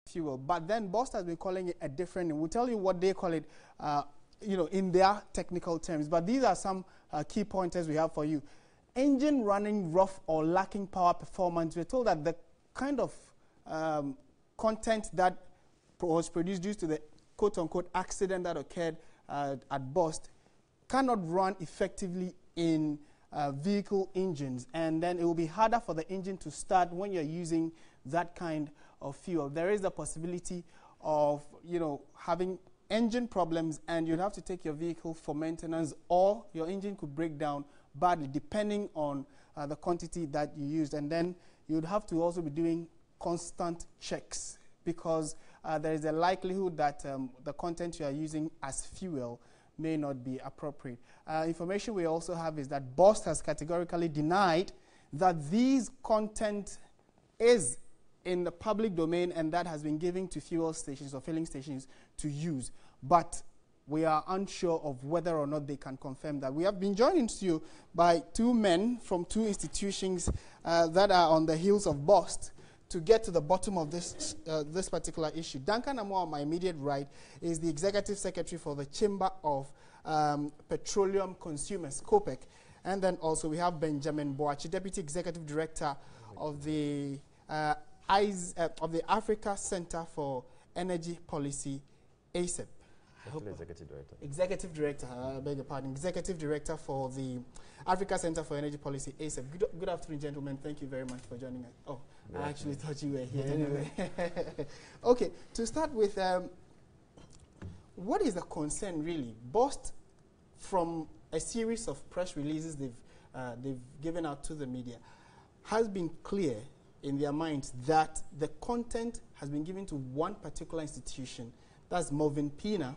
fuel. But then BOST has been calling it a different name. We'll tell you what they call it, in their technical terms. But these are some key pointers we have for you. Engine running rough or lacking power performance. We're told that the kind of content that was produced due to the quote-unquote accident that occurred at BOST cannot run effectively in vehicle engines, and then it will be harder for the engine to start when you're using that kind of fuel. There is the possibility of, having engine problems, and you'd have to take your vehicle for maintenance, or your engine could break down badly depending on the quantity that you used. And then you'd have to also be doing constant checks, because there is a likelihood that the content you are using as fuel may not be appropriate. Information we also have is that BOST has categorically denied that these content is in the public domain and that has been given to fuel stations or filling stations to use. But we are unsure of whether or not they can confirm that. We have been joined in studio by two men from two institutions that are on the heels of BOST to get to the bottom of this this particular issue. Duncan Amo, on my immediate right, is the Executive Secretary for the Chamber of Petroleum Consumers, COPEC. And then also we have Benjamin Boachi, Deputy Executive Director of the Africa Center for Energy Policy, ASEP. Executive Director. Executive Director, I beg your pardon. Executive Director for the Africa Center for Energy Policy, ASEP. Good afternoon, gentlemen. Thank you very much for joining us. Oh, I actually thought you were here anyway. Okay, to start with, what is the concern really? BOST, from a series of press releases they've given out to the media, has been clear in their minds that the content has been given to one particular institution, that's Movin Pina,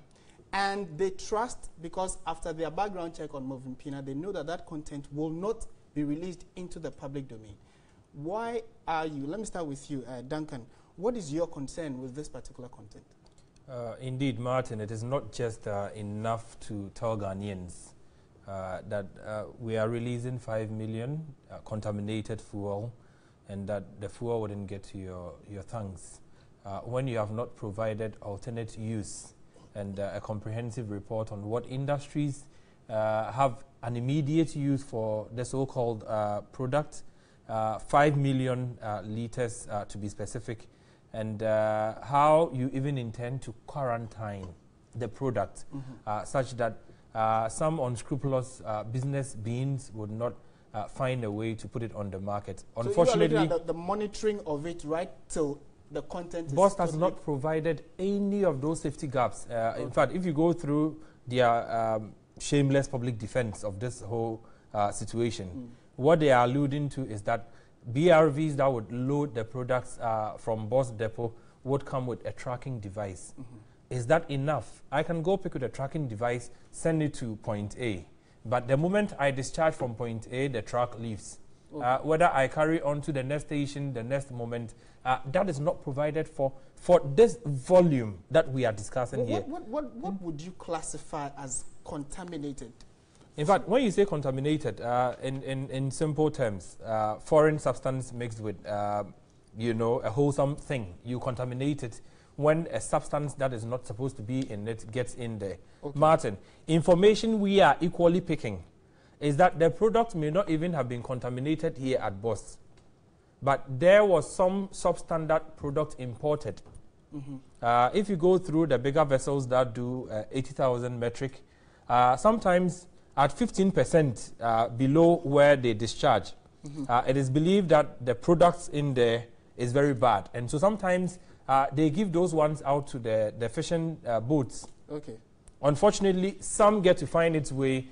and they trust, because after their background check on Movin Pina, they know that that content will not be released into the public domain. Why are you, let me start with you, Duncan, what is your concern with this particular content? Indeed, Martin, it is not just enough to tell Ghanaians that we are releasing 5 million contaminated fuel, and that the fuel wouldn't get to your tanks. When you have not provided alternate use and a comprehensive report on what industries have an immediate use for the so-called product, 5 million liters to be specific, and how you even intend to quarantine the product such that some unscrupulous business beings would not find a way to put it on the market. So unfortunately, you are looking at the monitoring of it right till the content is BOST has not provided any of those safety gaps. In fact, if you go through their shameless public defense of this whole situation, what they are alluding to is that BRVs that would load the products from BOST depot would come with a tracking device. Is that enough? I can go pick with a tracking device, send it to point A. But the moment I discharge from point A, the truck leaves. Whether I carry on to the next station, the next moment, that is not provided for this volume that we are discussing here. What would you classify as contaminated? In fact, when you say contaminated, in simple terms, foreign substance mixed with, a wholesome thing, you contaminate it when a substance that is not supposed to be in it gets in there. Okay. Martin, information we are equally picking is that the product may not even have been contaminated here at BOST, but there was some substandard product imported. If you go through the bigger vessels that do 80,000 metric, sometimes at 15% below where they discharge, it is believed that the products in there is very bad. And so sometimes they give those ones out to the fishing boats. Okay. Unfortunately, some get to find its way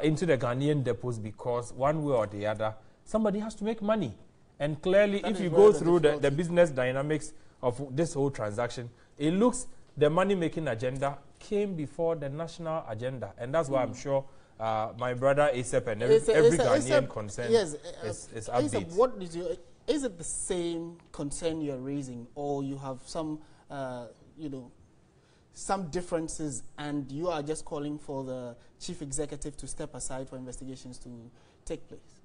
into the Ghanaian depots because one way or the other, somebody has to make money. And clearly, if you go through the business dynamics of this whole transaction, it looks the money-making agenda came before the national agenda. And that's why I'm sure my brother ASEP and every Ghanaian concern is upbeat. What is your... Is it the same concern you're raising, or you have some, some differences, and you are just calling for the chief executive to step aside for investigations to take place?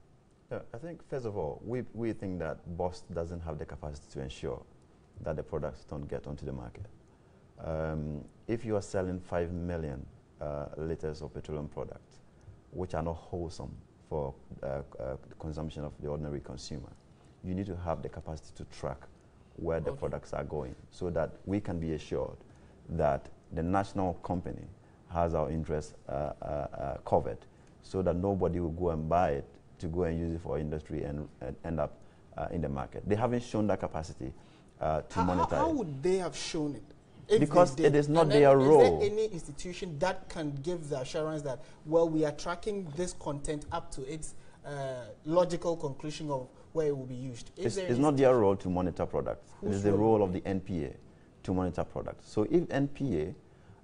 I think, first of all, we think that BOST doesn't have the capacity to ensure that the products don't get onto the market. If you are selling 5 million liters of petroleum products, which are not wholesome for the consumption of the ordinary consumer, you need to have the capacity to track where the products are going so that we can be assured that the national company has our interests covered so that nobody will go and buy it to go and use it for industry and end up in the market. They haven't shown that capacity to monitor How it. would they have shown it? Because it is not their role. Is there any institution that can give the assurance that, well, we are tracking this content up to its logical conclusion of where it will be used? It's not their role to monitor products. It is the role of the NPA to monitor products. So if NPA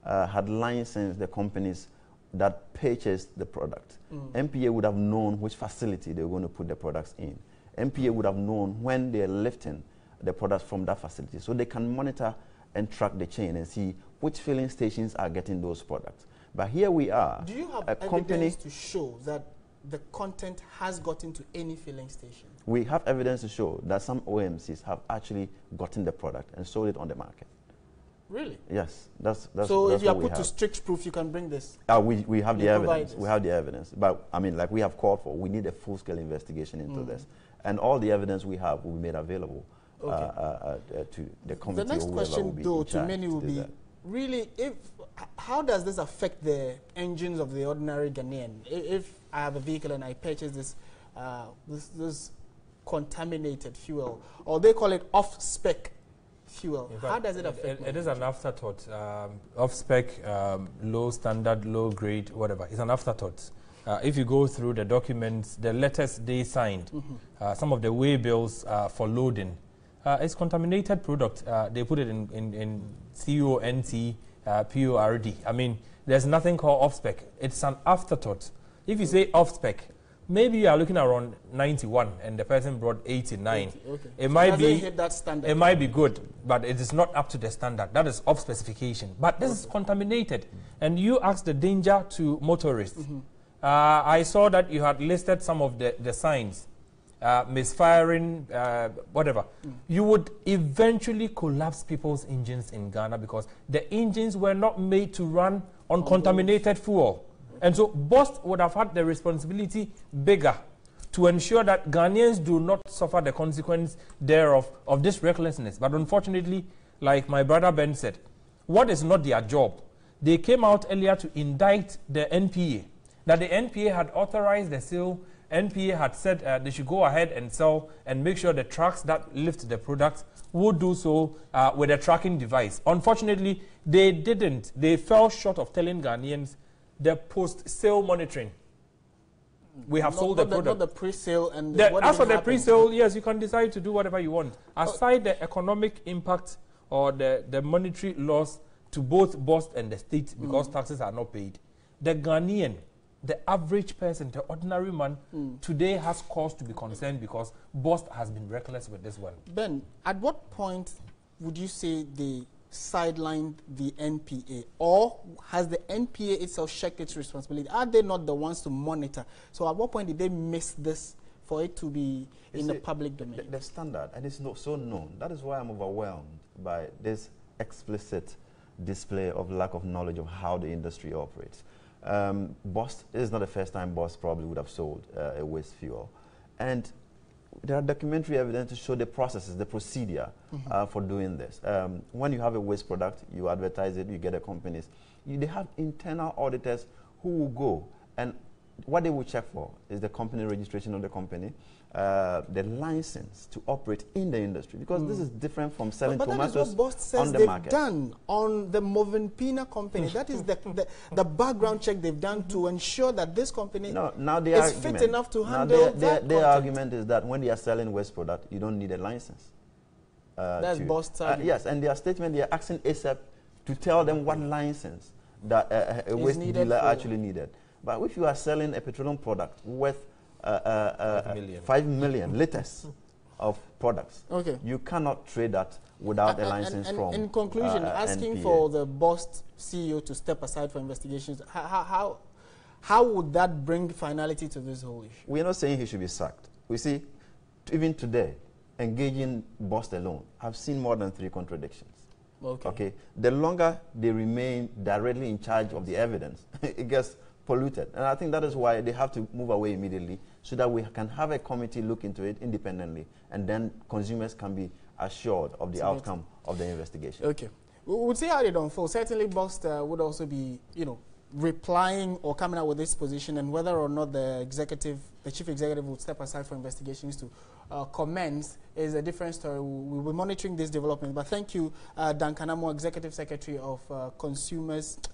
had licensed the companies that purchased the product, NPA would have known which facility they were going to put the products in. NPA would have known when they're lifting the products from that facility. So they can monitor and track the chain and see which filling stations are getting those products. But here we are. Do you have evidence to show that the content has gotten to any filling station? We have evidence to show that some OMCs have actually gotten the product and sold it on the market. Really? Yes. That's so if you are what put to strict proof, you can bring this? We have the evidence. We have the evidence. But, I mean, like we have called for, we need a full-scale investigation into this. And all the evidence we have will be made available to the committee. The next question, though, to many will be, really, how does this affect the engines of the ordinary Ghanaian? If I have a vehicle and I purchase this contaminated fuel, or they call it off-spec fuel, how does it affect it is an afterthought. Off-spec, low standard, low grade, whatever. It's an afterthought. If you go through the documents, the letters they signed, some of the way bills for loading, it's contaminated product. They put it in CONT-PORD. I mean, there's nothing called off-spec. It's an afterthought. If you say off-spec, maybe you are looking around 91 and the person brought 89. Okay. It might be hit that standard. It might be good, but it is not up to the standard. That is off specification. But this is contaminated. And you ask the danger to motorists. I saw that you had listed some of the signs. Misfiring, whatever. You would eventually collapse people's engines in Ghana because the engines were not made to run on contaminated fuel. And so BOST would have had the responsibility bigger to ensure that Ghanaians do not suffer the consequence thereof of this recklessness. But unfortunately, like my brother Ben said, what is not their job? They came out earlier to indict the NPA. That the NPA had authorized the sale. NPA had said they should go ahead and sell and make sure the trucks that lift the products would do so with a tracking device. Unfortunately, they didn't. They fell short of telling Ghanaians the post-sale monitoring. We have sold the product. Not the pre-sale and as for the pre-sale, yes, you can decide to do whatever you want. Aside the economic impact or the monetary loss to both BOST and the state because taxes are not paid, the Ghanaian, the average person, the ordinary man, today has cause to be concerned because BOST has been reckless with this one. Ben, at what point would you say they sidelined the NPA, or has the NPA itself checked its responsibility? Are they not the ones to monitor? So at what point did they miss this for it to be in the public domain? The standard, and it's not so known. That is why I'm overwhelmed by this explicit display of lack of knowledge of how the industry operates. BOST is not the first time BOST probably would have sold a waste fuel. And there are documentary evidence to show the processes, the procedure for doing this. When you have a waste product, you advertise it, you get the companies. They have internal auditors who will go, and what they will check for is the company registration of the company, the license to operate in the industry, because this is different from selling tomatoes that is what BOST says on the they've market. done on the Movenpina company. That is the background check they've done to ensure that this company is fit enough to handle that their argument is that when they are selling waste product, you don't need a license. That's BOST's argument. Yes, and their statement, they are asking ASAP to tell them what license that a waste dealer actually needed. But if you are selling a petroleum product worth 5 million liters of products, you cannot trade that without a license from in conclusion, asking NPA. for the BOST CEO to step aside for investigations, how would that bring finality to this whole issue? We are not saying he should be sacked. We see, even today, engaging bust alone, I've seen more than 3 contradictions. Okay. The longer they remain directly in charge of the evidence, it gets polluted. And I think that is why they have to move away immediately so that we can have a committee look into it independently, and then consumers can be assured of the outcome of the investigation. Okay. We'll see how it unfolds. Certainly, Bust would also be, replying or coming out with this position, and whether or not the chief executive would step aside for investigations to commence is a different story. We'll be monitoring this development. But thank you, Duncan Amo, Executive Secretary of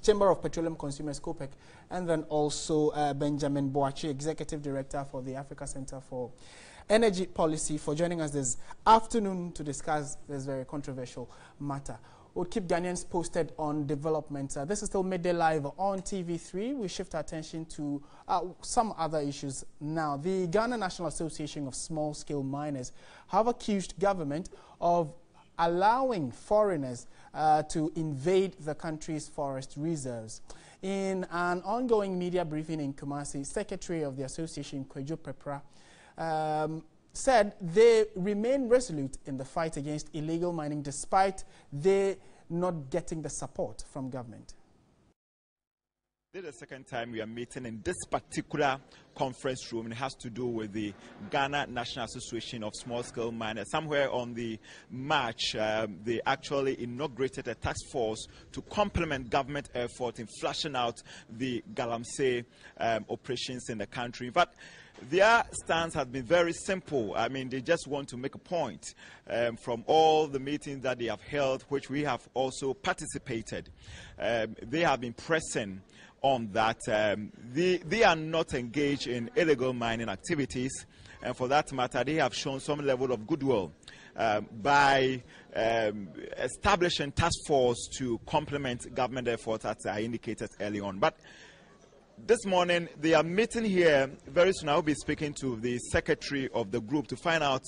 Chamber of Petroleum Consumers, COPEC, and then also Benjamin Boachi, Executive Director for the Africa Center for Energy Policy, for joining us this afternoon to discuss this very controversial matter. We'll keep Ghanaians posted on developments. This is still Midday Live on TV3. We shift our attention to some other issues now. The Ghana National Association of Small-Scale Miners have accused government of allowing foreigners to invade the country's forest reserves. In an ongoing media briefing in Kumasi, Secretary of the Association, Kwadwo Pepra, said they remain resolute in the fight against illegal mining despite they not getting the support from government. This is the second time we are meeting in this particular conference room. It has to do with the Ghana National Association of Small-Scale Miners. Somewhere on the March, they actually inaugurated a task force to complement government effort in flashing out the galamsey operations in the country. But their stance has been very simple. I mean, they just want to make a point from all the meetings that they have held, which we have also participated. They have been pressing on that. They are not engaged in illegal mining activities, and for that matter, they have shown some level of goodwill by establishing task force to complement government efforts, as I indicated early on. But this morning, they are meeting here. Very soon, I will be speaking to the secretary of the group to find out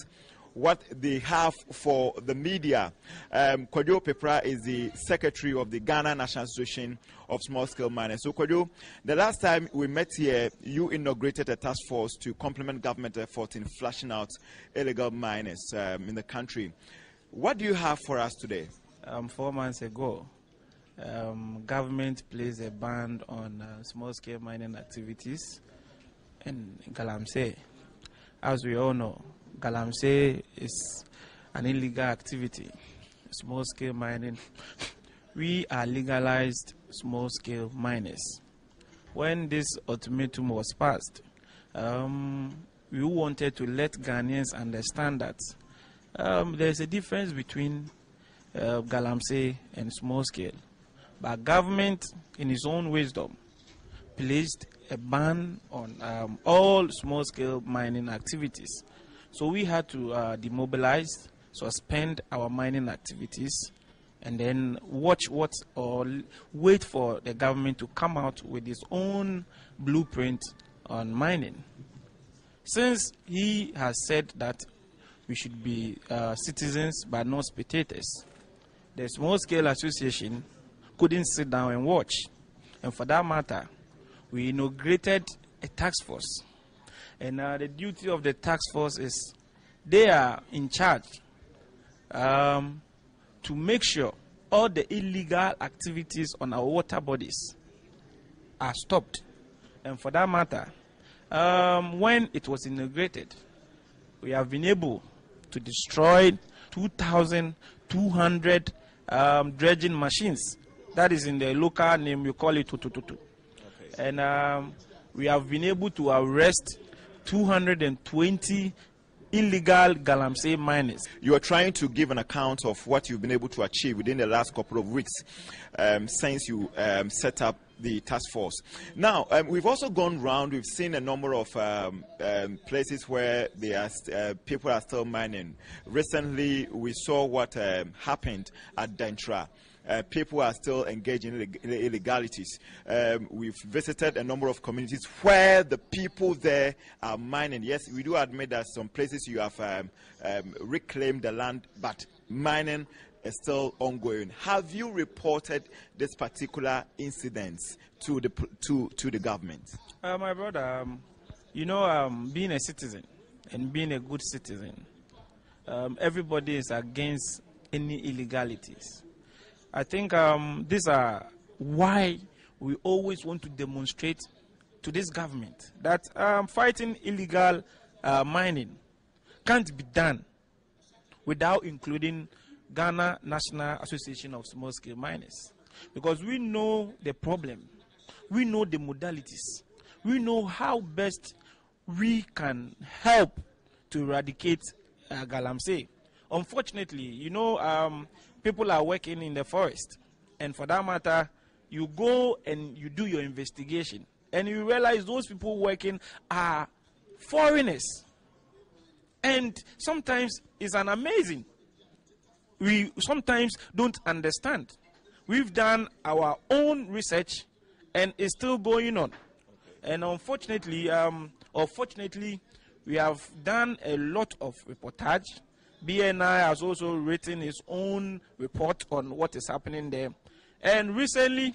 what they have for the media. Kwadwo Pepra is the secretary of the Ghana National Association of Small-Scale Miners. So, Kwadwo, the last time we met here, you inaugurated a task force to complement government effort in flashing out illegal miners in the country. What do you have for us today? 4 months ago, government placed a ban on small-scale mining activities in galamsey. As we all know, galamsey is an illegal activity. Small-scale mining, we are legalized small-scale miners. When this ultimatum was passed, we wanted to let Ghanaians understand that there's a difference between galamsey and small-scale. But government, in its own wisdom, placed a ban on all small-scale mining activities. So we had to demobilize, suspend our mining activities, and then wait for the government to come out with its own blueprint on mining. Since he has said that we should be citizens but not spectators, the Small-Scale Association couldn't sit down and watch. And for that matter, we inaugurated a task force. And the duty of the task force is they are in charge to make sure all the illegal activities on our water bodies are stopped. And for that matter, when it was inaugurated, we have been able to destroy 2,200 dredging machines. That is in the local name, we call it tutututu. Okay. And we have been able to arrest 220 illegal galamsey miners. You are trying to give an account of what you've been able to achieve within the last couple of weeks since you set up the task force. Now, we've also gone round, we've seen a number of places where people are still mining. Recently, we saw what happened at Dentra. People are still engaged in illegalities. We've visited a number of communities where the people there are mining. Yes, we do admit that some places you have reclaimed the land, but mining is still ongoing. Have you reported this particular incident to the government? My brother, you know, being a citizen and being a good citizen, everybody is against any illegalities. I think these are why we always want to demonstrate to this government that fighting illegal mining can't be done without including Ghana National Association of Small Scale Miners. Because we know the problem, we know the modalities, we know how best we can help to eradicate galamsey. Unfortunately, you know, people are working in the forest, and for that matter, you go and you do your investigation, and you realize those people working are foreigners. And sometimes it's an amazing. We sometimes don't understand. We've done our own research, and it's still going on. And unfortunately, fortunately, we have done a lot of reportage. BNI has also written its own report on what is happening there. And recently,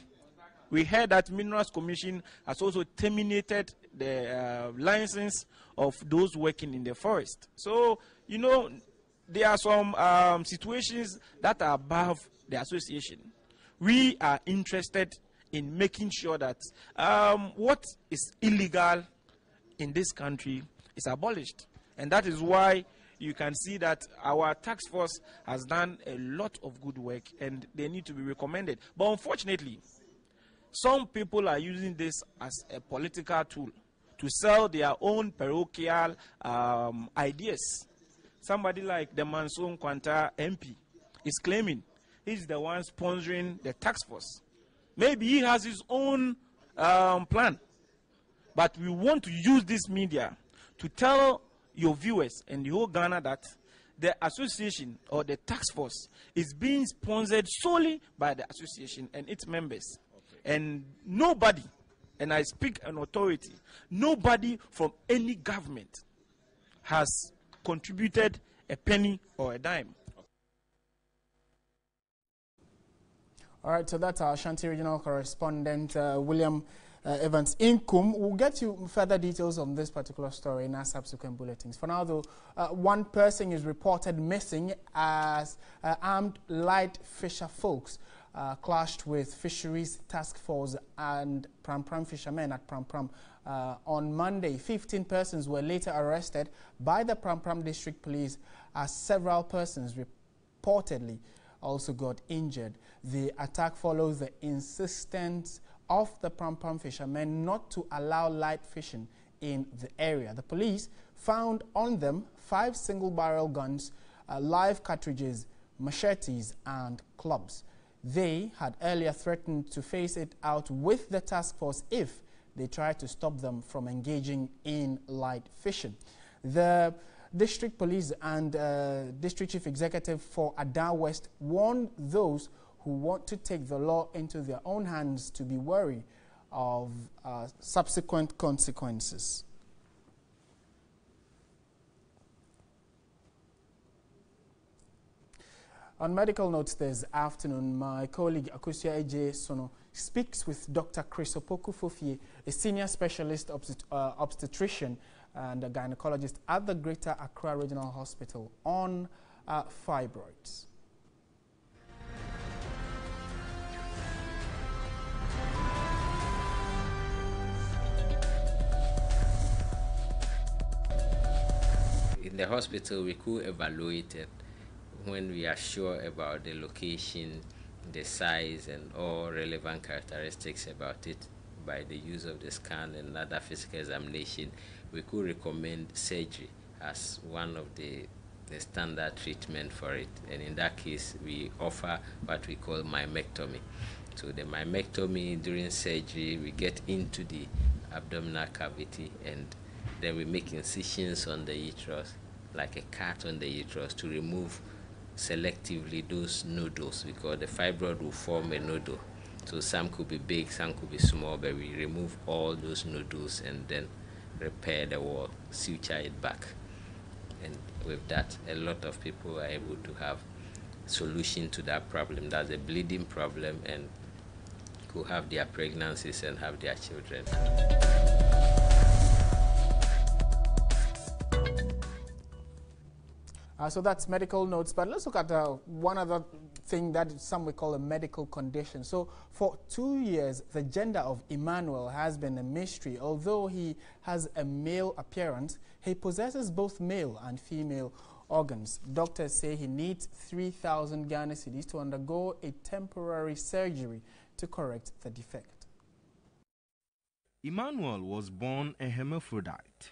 we heard that Minerals Commission has also terminated the license of those working in the forest. So, you know, there are some situations that are above the association. We are interested in making sure that what is illegal in this country is abolished. And that is why you can see that our task force has done a lot of good work, and they need to be recommended. But unfortunately, some people are using this as a political tool to sell their own parochial ideas. Somebody like the Mansour Kwanta MP is claiming he's the one sponsoring the task force. Maybe he has his own plan. But we want to use this media to tell your viewers and the whole Ghana that the association or the task force is being sponsored solely by the association and its members. Okay. And nobody, and I speak an authority, nobody from any government has contributed a penny or a dime. All right, so that's our Ashanti Regional Correspondent, William Evans Inkum. We'll get you further details on this particular story in our subsequent bulletins. For now, though, one person is reported missing as armed light fisher folks clashed with Fisheries Task Force and Pram Pram fishermen at Pram Pram on Monday. 15 persons were later arrested by the Pram Pram District Police as several persons reportedly also got injured. The attack follows the insistence of the Pram Pram fishermen not to allow light fishing in the area. The police found on them 5 single-barrel guns, live cartridges, machetes and clubs. They had earlier threatened to face it out with the task force if they tried to stop them from engaging in light fishing. The District Police and District Chief Executive for Ada West warned those who want to take the law into their own hands to be wary of subsequent consequences. On medical notes this afternoon, my colleague Akusia Eje Sono speaks with Dr. Chris Opoku Fofie, a senior specialist obstetrician and a gynecologist at the Greater Accra Regional Hospital on fibroids. In the hospital, we could evaluate it when we are sure about the location, the size, and all relevant characteristics about it by the use of the scan and other physical examination. We could recommend surgery as one of the standard treatment for it. And in that case, we offer what we call myomectomy. So the myomectomy during surgery, we get into the abdominal cavity and then we make incisions on the uterus, like a cut on the uterus, to remove selectively those nodules, because the fibroid will form a nodule. So some could be big, some could be small, but we remove all those nodules and then repair the wall, suture it back. And with that, a lot of people are able to have solution to that problem. That's a bleeding problem, and could have their pregnancies and have their children. So that's medical notes. But let's look at one other thing that some would call a medical condition. So for 2 years, the gender of Emmanuel has been a mystery. Although he has a male appearance, he possesses both male and female organs. Doctors say he needs 3,000 Ghana cedis to undergo a temporary surgery to correct the defect. Emmanuel was born a hermaphrodite.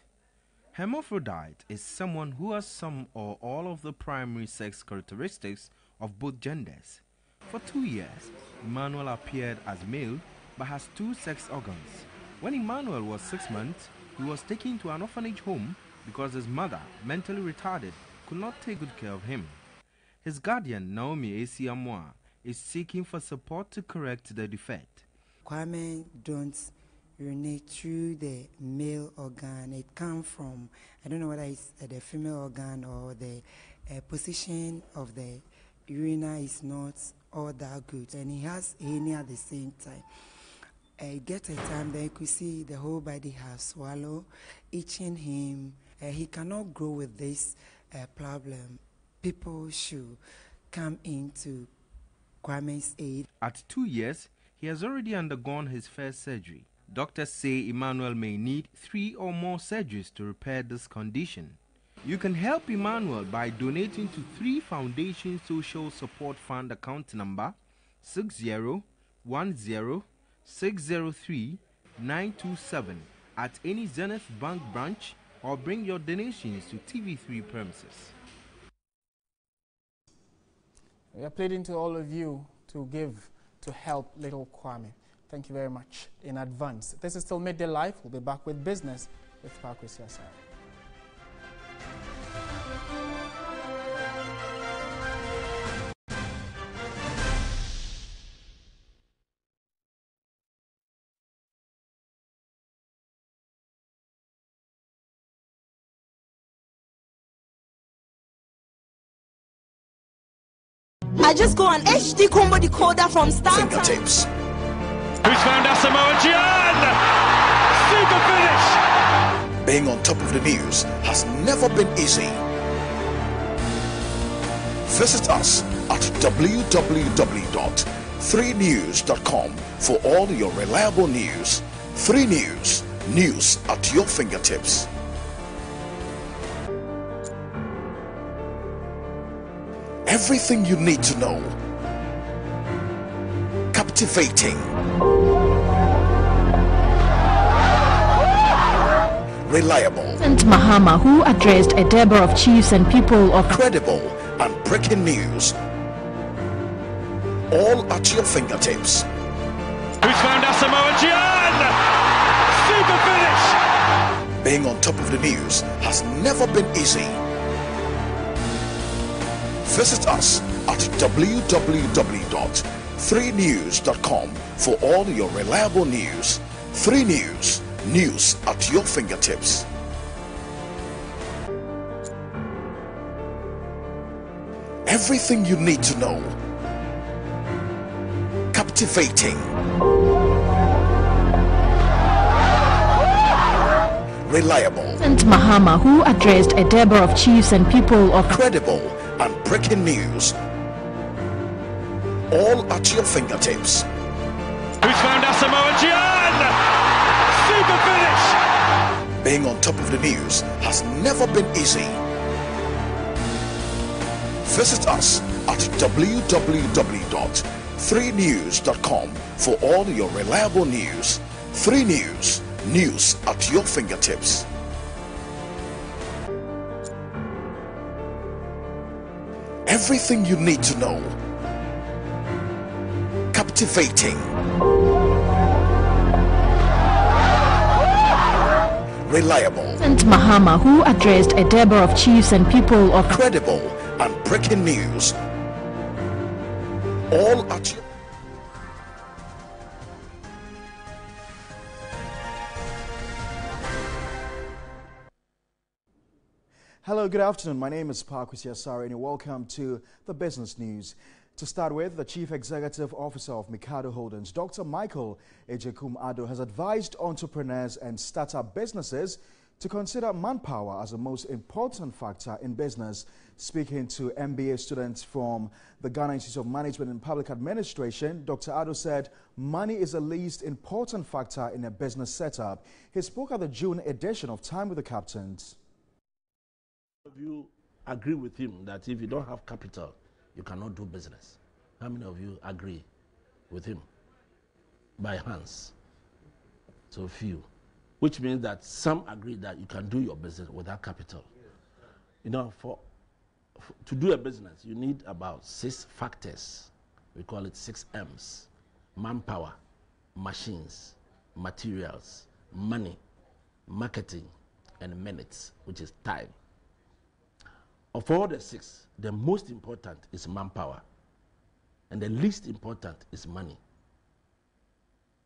Hermaphrodite is someone who has some or all of the primary sex characteristics of both genders. For 2 years, Emmanuel appeared as male but has 2 sex organs. When Emmanuel was 6 months, he was taken to an orphanage home because his mother, mentally retarded, could not take good care of him. His guardian, Naomi Esiamwa, is seeking for support to correct the defect. Kwame don't urinate through the male organ. It comes from, I don't know whether it's the female organ or the position of the urina is not all that good. And he has hernia at the same time. Get a time that you could see the whole body has swallowed, itching him. He cannot grow with this problem. People should come into Kwame's aid. At 2 years, he has already undergone his first surgery. Doctors say Emmanuel may need 3 or more surgeries to repair this condition. You can help Emmanuel by donating to 3 Foundation Social Support Fund account number 6010603927 at any Zenith Bank branch, or bring your donations to TV3 premises. We are pleading to all of you to give to help little Kwame. Thank you very much in advance. This is still Midday Live. We'll be back with business with Fisheries. I just go on HD combo decoder from Star Fingertips. Who's found Asamoah Gyan? Super finish! Being on top of the news has never been easy. Visit us at www.3news.com for all your reliable news. 3 News, news at your fingertips. Everything you need to know. Captivating. Reliable. President Mahama, who addressed a Deborah of chiefs and people of credible and breaking news. All at your fingertips. Who's found Asamoah Gyan? Super finish! Being on top of the news has never been easy. Visit us at www.3news.com for all your reliable news. 3 News, news at your fingertips. Everything you need to know. Captivating. Reliable. President Mahama, who addressed a Deborah of chiefs and people of credible and breaking news. All at your fingertips. Who's found Asamoah Gyan? Super finish! Being on top of the news has never been easy. Visit us at www.3news.com for all your reliable news. 3 News, news at your fingertips. Everything you need to know. Captivating. Reliable. President Mahama, who addressed a Deborah of chiefs and people of credible and breaking news. All at your Hello, good afternoon. My name is Pakwisi Asare and welcome to the business news. To start with, the Chief Executive Officer of Mikado Holdings, Dr. Michael Ejekum Ado, has advised entrepreneurs and startup businesses to consider manpower as the most important factor in business. Speaking to MBA students from the Ghana Institute of Management and Public Administration, Dr. Ado said money is the least important factor in a business setup. He spoke at the June edition of Time with the Captains. You agree with him that if you don't have capital, you cannot do business? How many of you agree with him? By hands. So few. Which means that some agree that you can do your business without capital. You know, to do a business, you need about 6 factors. We call it 6 M's. Manpower, machines, materials, money, marketing, and minutes, which is time. Of all the 6, the most important is manpower, and the least important is money.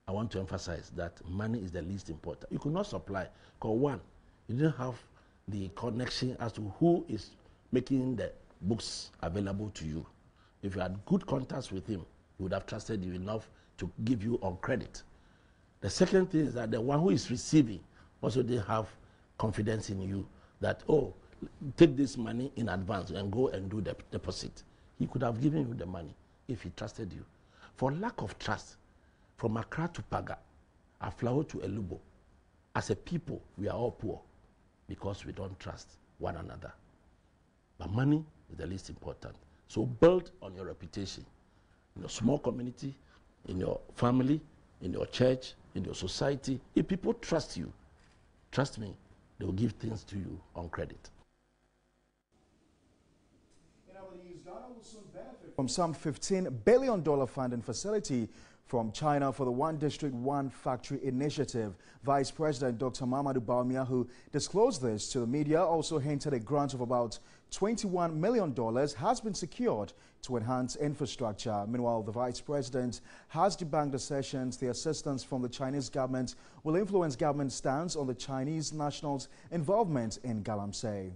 I want to emphasize that money is the least important. You could not supply, because one, you didn't have the connection as to who is making the books available to you. If you had good contacts with him, he would have trusted you enough to give you on credit. The second thing is that the one who is receiving also didn't have confidence in you that, oh, take this money in advance and go and do the deposit. He could have given you the money if he trusted you. For lack of trust, from Accra to Paga, Aflao to Elubo, as a people, we are all poor because we don't trust one another. But money is the least important. So build on your reputation in your small community, in your family, in your church, in your society. If people trust you, trust me, they will give things to you on credit. In other news, Ghana will soon benefit from some $15 billion funding facility from China for the One District, One Factory initiative. Vice President Dr. Mamadou Bawumia, who disclosed this to the media, also hinted a grant of about $21 million has been secured to enhance infrastructure. Meanwhile, the Vice President has debunked assertions the assistance from the Chinese government will influence government stance on the Chinese nationals' involvement in Galamsey.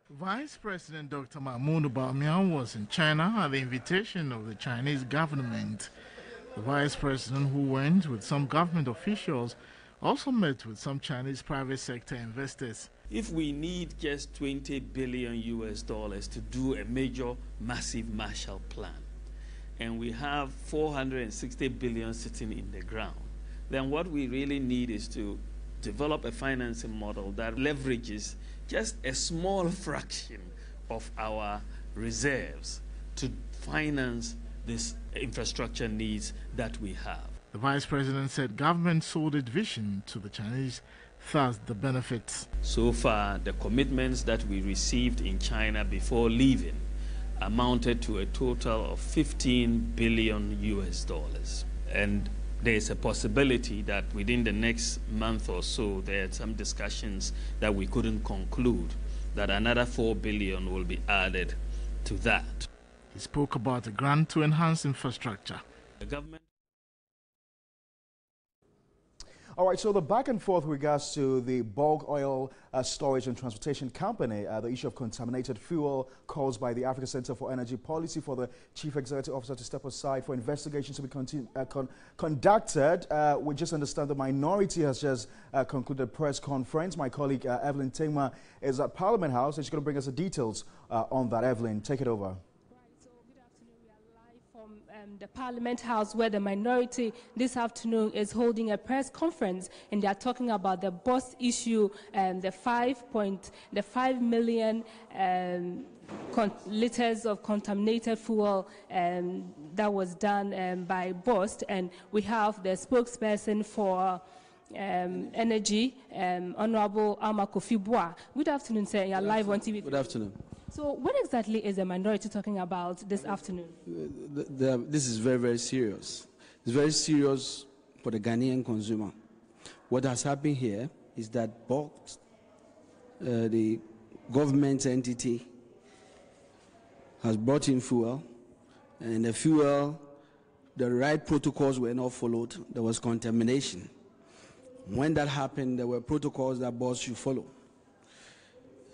Vice President Dr. Mamadou Bawumia was in China at the invitation of the Chinese government. The Vice President, who went with some government officials, also met with some Chinese private sector investors. If we need just $20 billion to do a major, massive Marshall Plan, and we have $460 billion sitting in the ground, then what we really need is to develop a financing model that leverages just a small fraction of our reserves to finance this infrastructure needs that we have. The Vice President said government sold its vision to the Chinese, thus the benefits. So far, the commitments that we received in China before leaving amounted to a total of $15 billion. And there is a possibility that within the next month or so, there are some discussions that we couldn't conclude, that another $4 billion will be added to that. He spoke about a grant to enhance infrastructure. The government. All right, so the back and forth with regards to the bulk oil storage and transportation company, the issue of contaminated fuel, calls by the Africa Center for Energy Policy for the Chief Executive Officer to step aside for investigations to be conducted. We just understand the minority has just concluded a press conference. My colleague Evelyn Tingma is at Parliament House, and she's going to bring us the details on that. Evelyn, take it over. The Parliament House, where the minority this afternoon is holding a press conference, and they are talking about the BOST issue and the 5 million liters of contaminated fuel that was done by BOST, and we have the spokesperson for energy, Honorable Alma Kofi Bois. Good afternoon, sir. You are live on TV. Good afternoon. So what exactly is the minority talking about this afternoon? This is very, very serious. It's very serious for the Ghanaian consumer. What has happened here is that BOST, the government entity, has brought in fuel, and the fuel, the right protocols were not followed. There was contamination. When that happened, there were protocols that BOST should follow.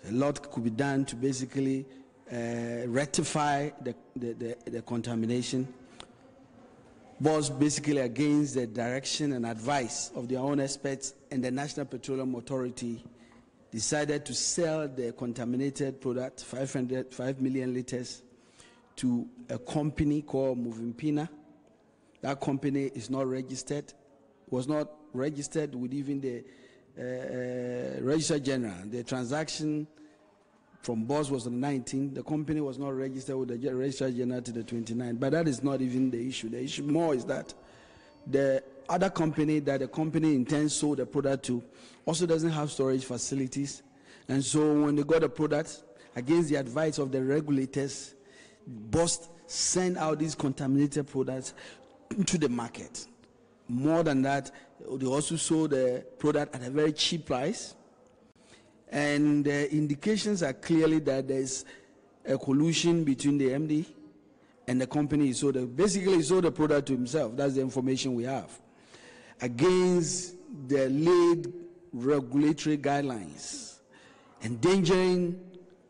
A lot could be done to basically rectify the contamination. was basically against the direction and advice of their own experts, and the National Petroleum Authority decided to sell the contaminated product, 5 million liters, to a company called Movimpina. That company is not registered, was not registered with even the Registrar General. The transaction from Boss was on the 19th. The company was not registered with the Registrar General to the 29th. But that is not even the issue. The issue more is that the other company that the company intends sold the product to also doesn't have storage facilities. And so when they got the product, against the advice of the regulators, Boss sent out these contaminated products into the market. More than that, they also sold the product at a very cheap price. And the indications are clearly that there's a collusion between the MD and the company. So basically he sold the product to himself. That's the information we have. Against the laid regulatory guidelines, endangering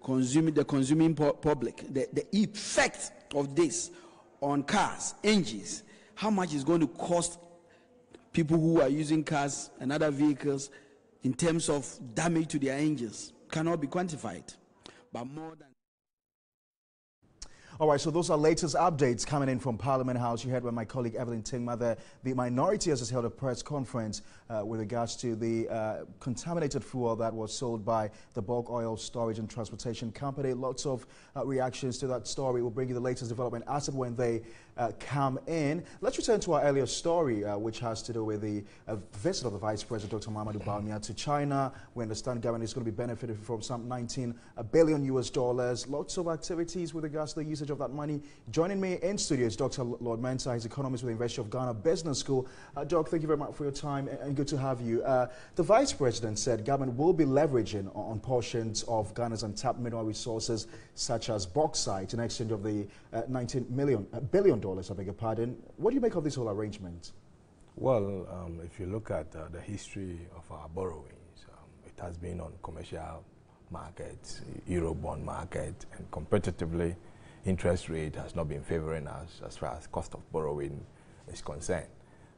the consuming public, the effect of this on cars, engines, how much is going to cost people who are using cars and other vehicles in terms of damage to their engines cannot be quantified. But more than... All right, so those are latest updates coming in from Parliament House. You heard by my colleague Evelyn Tingma there. The minority has held a press conference with regards to the contaminated fuel that was sold by the Bulk Oil Storage and Transportation Company. Lots of reactions to that story. We'll bring you the latest development as and when they come in. Let's return to our earlier story, which has to do with the visit of the Vice President, Dr. Mahamudu Bawumia, to China. We understand government is going to be benefiting from some $19 billion US. Lots of activities with regards to the usage of that money. Joining me in studio is Dr. Lord Mensah. He's economist with the University of Ghana Business School. Doc, thank you very much for your time and good to have you. The Vice President said government will be leveraging on portions of Ghana's untapped mineral resources, such as bauxite, in exchange of the $19 billion, I beg your pardon. What do you make of this whole arrangement? Well, if you look at the history of our borrowings, it has been on commercial markets, Eurobond market, and competitively, interest rate has not been favoring us as far as cost of borrowing is concerned.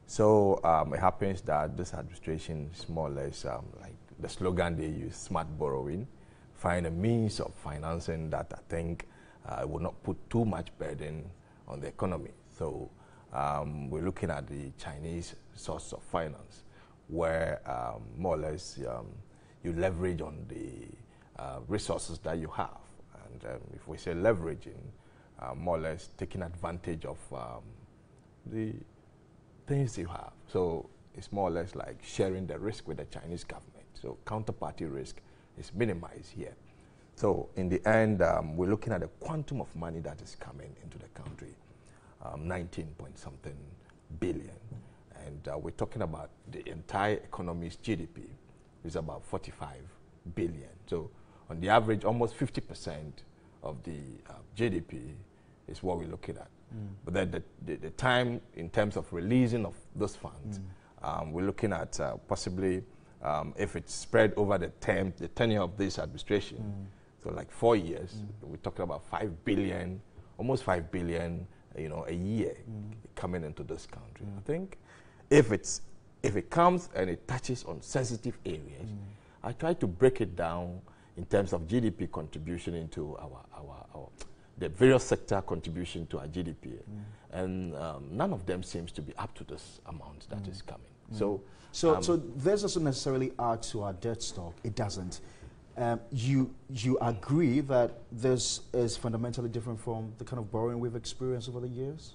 So it happens that this administration is more or less like the slogan they use, smart borrowing, find a means of financing that I think will not put too much burden on the economy. So we're looking at the Chinese source of finance, where more or less you leverage on the resources that you have. And if we say leveraging, more or less taking advantage of the things you have. So it's more or less like sharing the risk with the Chinese government. So counterparty risk is minimized here. So in the end, we're looking at a quantum of money that is coming into the country, 19-point-something billion. And we're talking about the entire economy's GDP is about 45 billion. So on the average, almost 50% of the GDP is what we're looking at. But then the time in terms of releasing of those funds, we're looking at possibly, if it's spread over the tenure of this administration, so like 4 years, we're talking about 5 billion, almost 5 billion, a year coming into this country. I think if it comes and it touches on sensitive areas, I try to break it down in terms of GDP contribution into the various sector contribution to our GDP. And none of them seems to be up to this amount that is coming. So this doesn't necessarily add to our debt stock. It doesn't. You agree that this is fundamentally different from the kind of borrowing we've experienced over the years?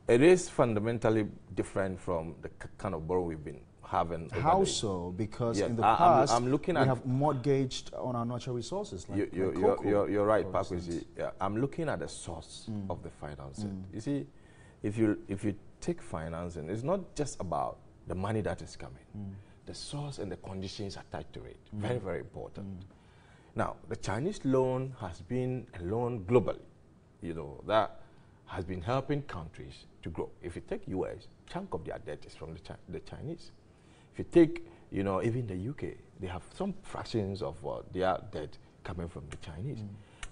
It is fundamentally different from the kind of borrowing we've been having. How so? Because in the past, we have mortgaged on our natural resources. Like you're right, Pakwesi. Yeah, I'm looking at the source of the financing. You see, if you take financing, it's not just about the money that is coming. The source and the conditions attached to it. Very, very important. Now, the Chinese loan has been a loan globally, that has been helping countries to grow. If you take US, chunk of their debt is from the Chinese. If you take, even the UK, they have some fractions of their debt coming from the Chinese.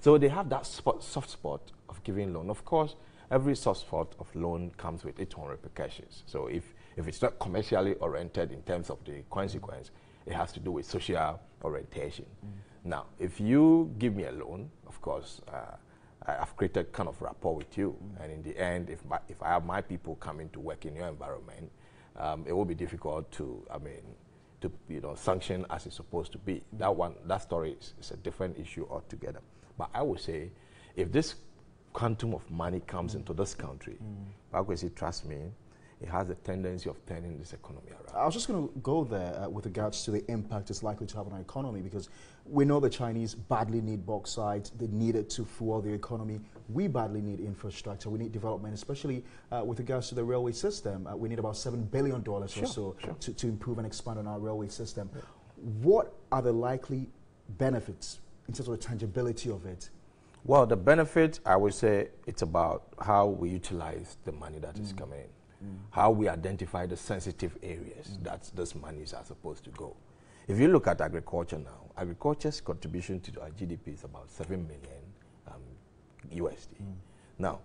So they have that soft spot of giving loan. Of course, every source of loan comes with its own repercussions. So if it's not commercially oriented in terms of the consequence, it has to do with social orientation. Now, if you give me a loan, of course, I've created kind of rapport with you, and in the end, if I have my people coming to work in your environment, it will be difficult to, sanction as it's supposed to be. That story is a different issue altogether. But I would say, if this quantum of money comes into this country, trust me, it has a tendency of turning this economy around. I was just going to go there with regards to the impact it's likely to have on our economy, because we know the Chinese badly need bauxite. They need it to fuel the economy. We badly need infrastructure. We need development, especially with regards to the railway system. We need about $7 billion or so to improve and expand on our railway system. Yeah. What are the likely benefits in terms of the tangibility of it? Well, the benefit, I would say, it's about how we utilize the money that is coming in. How we identify the sensitive areas that those monies are supposed to go. If you look at agriculture now, agriculture's contribution to our GDP is about 7 million USD. Now,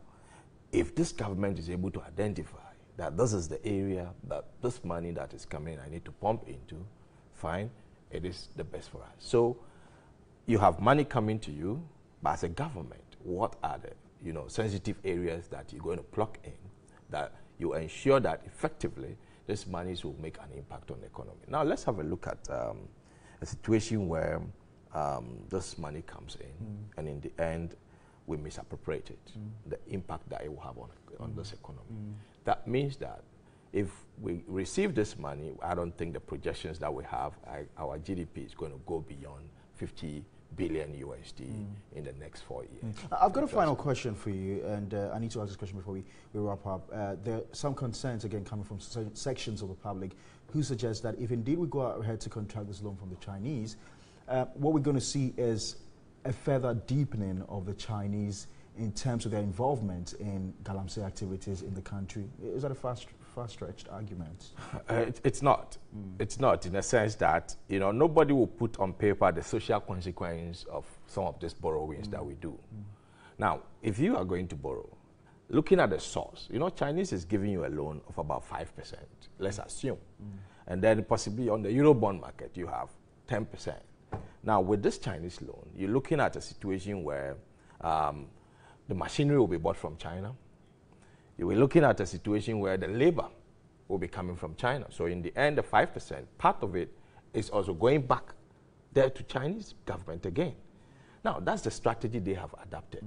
if this government is able to identify that this is the area that this money that is coming I need to pump into, fine, it is the best for us. So you have money coming to you, but as a government, what are the sensitive areas that you're going to plug in that you ensure that effectively this money will make an impact on the economy. Now let's have a look at a situation where this money comes in and in the end we misappropriate it, the impact that it will have on this economy. That means that if we receive this money, I don't think the projections that we have, our GDP is going to go beyond 50 billion USD in the next 4 years. I've got a final question for you, and I need to ask this question before we wrap up. There are some concerns, again, coming from sections of the public who suggest that if indeed we go ahead to contract this loan from the Chinese, what we're going to see is a further deepening of the Chinese in terms of their involvement in Galamsey activities in the country. Is that a far-stretched argument? It's not. It's not, in a sense that nobody will put on paper the social consequence of some of these borrowings that we do. Now, if you are going to borrow, looking at the source, Chinese is giving you a loan of about 5%, let's assume. And then possibly on the Eurobond market, you have 10%. Now, with this Chinese loan, you're looking at a situation where the machinery will be bought from China. You were looking at a situation where the labor will be coming from China. So in the end, the 5%, part of it is also going back there to Chinese government again. Now, that's the strategy they have adapted.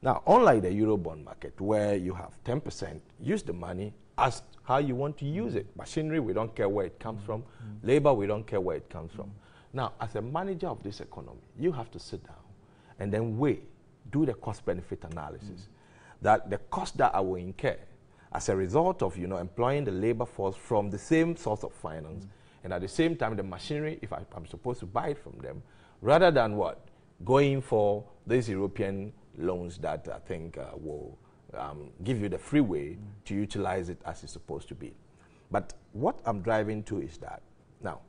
Now, unlike the Eurobond market, where you have 10%, use the money as how you want to use it. Machinery, we don't care where it comes from. Labor, we don't care where it comes from. Now, as a manager of this economy, you have to sit down and then do the cost-benefit analysis. That the cost that I will incur as a result of employing the labor force from the same source of finance, and at the same time the machinery, if I'm supposed to buy it from them, rather than going for these European loans that I think will give you the free way to utilize it as it's supposed to be. But what I'm driving to is that now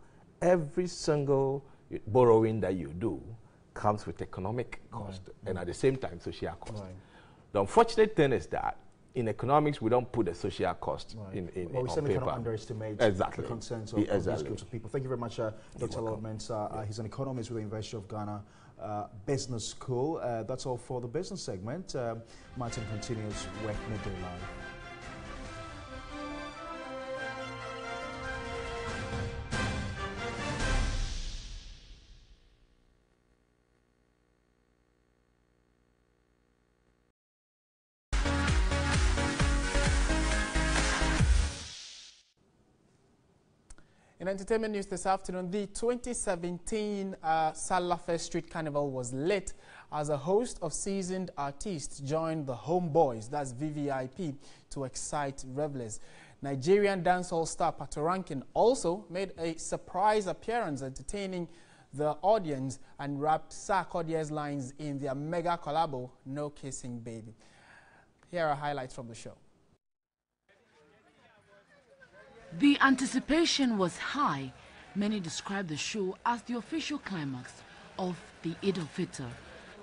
every single borrowing that you do comes with economic cost and at the same time social cost. The unfortunate thing is that in economics we don't put the social cost in well, we certainly paper. cannot underestimate the concerns of these groups of people. Thank you very much, Dr. Lord Mensah. He's an economist with the University of Ghana Business School. That's all for the business segment. Martin continues with Midday Live. In entertainment news this afternoon, the 2017 Salafe Street Carnival was lit as a host of seasoned artists joined the Homeboys, that's VVIP, to excite revelers. Nigerian dancehall star Patoranking also made a surprise appearance, entertaining the audience and rapped Sarkodie's lines in their mega collabo, No Kissing Baby. Here are highlights from the show. The anticipation was high. Many described the show as the official climax of the Eid al-Fitr.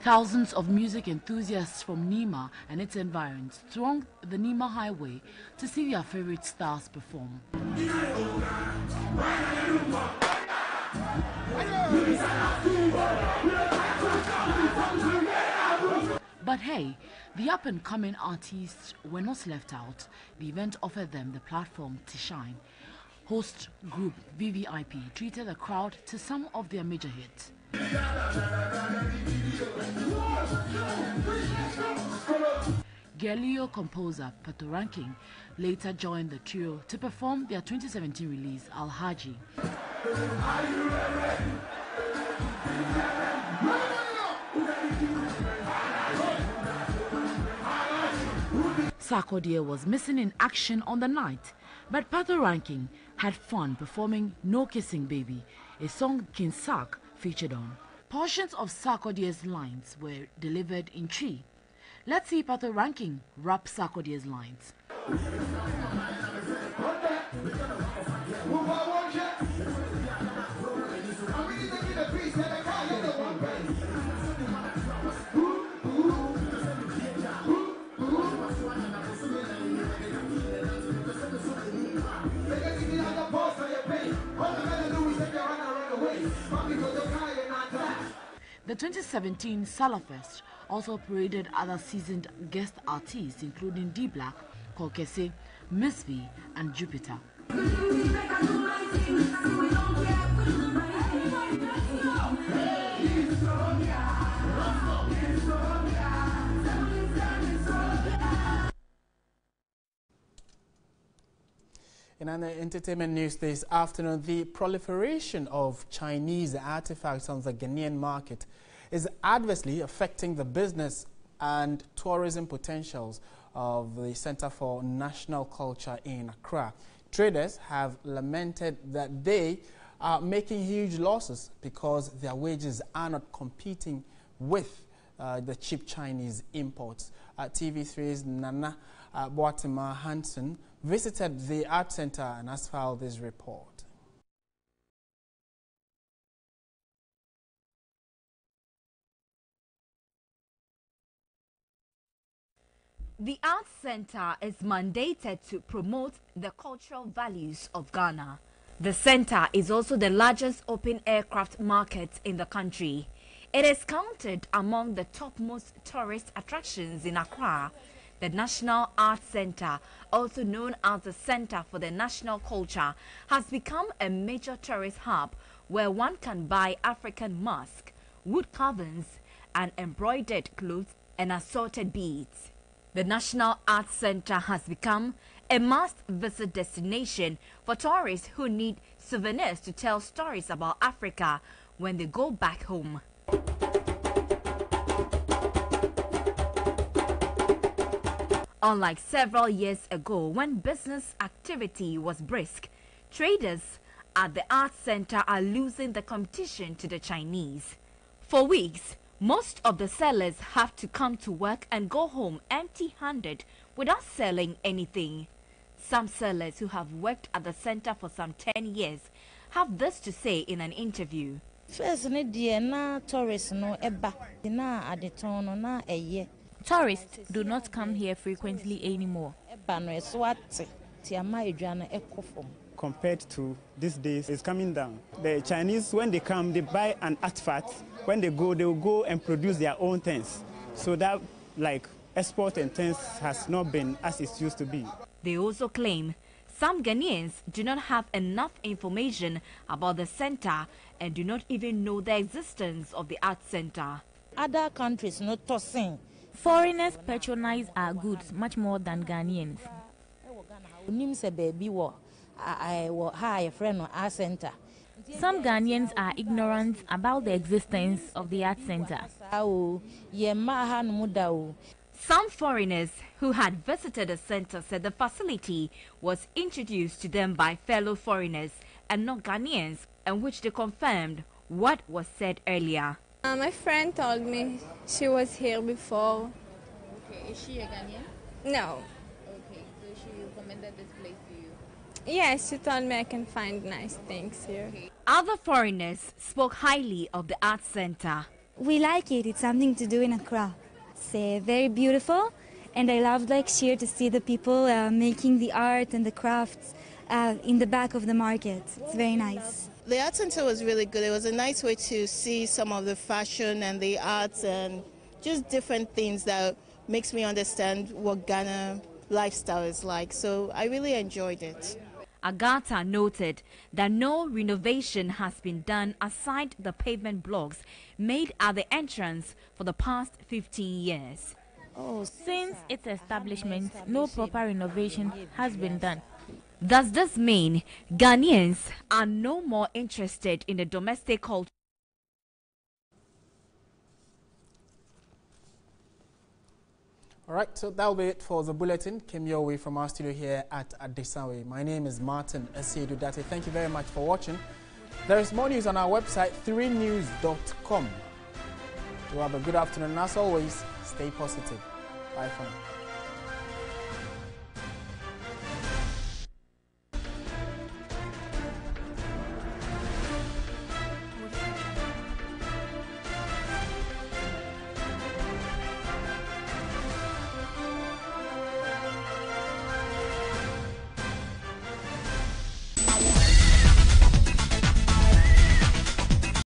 Thousands of music enthusiasts from Nima and its environs thronged the Nima Highway to see their favorite stars perform. But hey, the up-and-coming artists were not left out. The event offered them the platform to shine. Host group VVIP treated the crowd to some of their major hits. Guerrilla composer Pato Ranking later joined the trio to perform their 2017 release Al Haji. Sarkodie was missing in action on the night, but Pato Ranking had fun performing No Kissing Baby, a song King Sark featured on. Portions of Sarkodie's lines were delivered in Chi. Let's see Pato Ranking rap Sarkodie's lines. The 2017 Salafest also paraded other seasoned guest artists including D Black, Kokese, Miss V, and Jupiter. In other entertainment news this afternoon, the proliferation of Chinese artifacts on the Ghanaian market is adversely affecting the business and tourism potentials of the Center for National Culture in Accra. Traders have lamented that they are making huge losses because their wages are not competing with the cheap Chinese imports. TV3's Nana Boatima Hansen visited the art center and has filed this report. The Arts Center is mandated to promote the cultural values of Ghana. The center is also the largest open aircraft market in the country. It is counted among the topmost tourist attractions in Accra. The National Arts Center, also known as the Center for the National Culture, has become a major tourist hub where one can buy African masks, wood carvings, and embroidered clothes and assorted beads. The National Arts Center has become a must-visit destination for tourists who need souvenirs to tell stories about Africa when they go back home. Unlike several years ago when business activity was brisk, traders at the Arts Center are losing the competition to the Chinese. For weeks, most of the sellers have to come to work and go home empty-handed without selling anything. Some sellers who have worked at the center for some 10 years have this to say in an interview. Tourists do not come here frequently anymore. Compared to these days, it's coming down. The Chinese, when they come, they buy an artifact. When they will go and produce their own things. So that, like, export and things has not been as it used to be. They also claim some Ghanaians do not have enough information about the center and do not even know the existence of the Art Center. Other countries not tossing. Foreigners patronize our goods much more than Ghanaians. Some Ghanaians are ignorant about the existence of the Art Center. Some foreigners who had visited the center said the facility was introduced to them by fellow foreigners and not Ghanaians, and which they confirmed what was said earlier. My friend told me she was here before. Okay, is she a Ghanaian? No. Okay, so she recommended this place to you? Yes, she told me I can find nice things here. Okay. Other foreigners spoke highly of the Art Center. We like it. It's something to do in Accra. It's very beautiful, and I love here to see the people making the art and the crafts in the back of the market. It's very nice. The art center was really good. It was a nice way to see some of the fashion and the arts and just different things that makes me understand what Ghana lifestyle is like. So I really enjoyed it. Agatha noted that no renovation has been done aside the pavement blocks made at the entrance for the past 15 years. Since its establishment, no proper renovation has been done. Does this mean Ghanaians are no more interested in the domestic culture? All right, so that will be it for the bulletin. Came your way from our studio here at Adesawe. My name is Martin Asiedu-Dartey. Thank you very much for watching. There is more news on our website, 3news.com. You have a good afternoon, and as always, stay positive. Bye for now.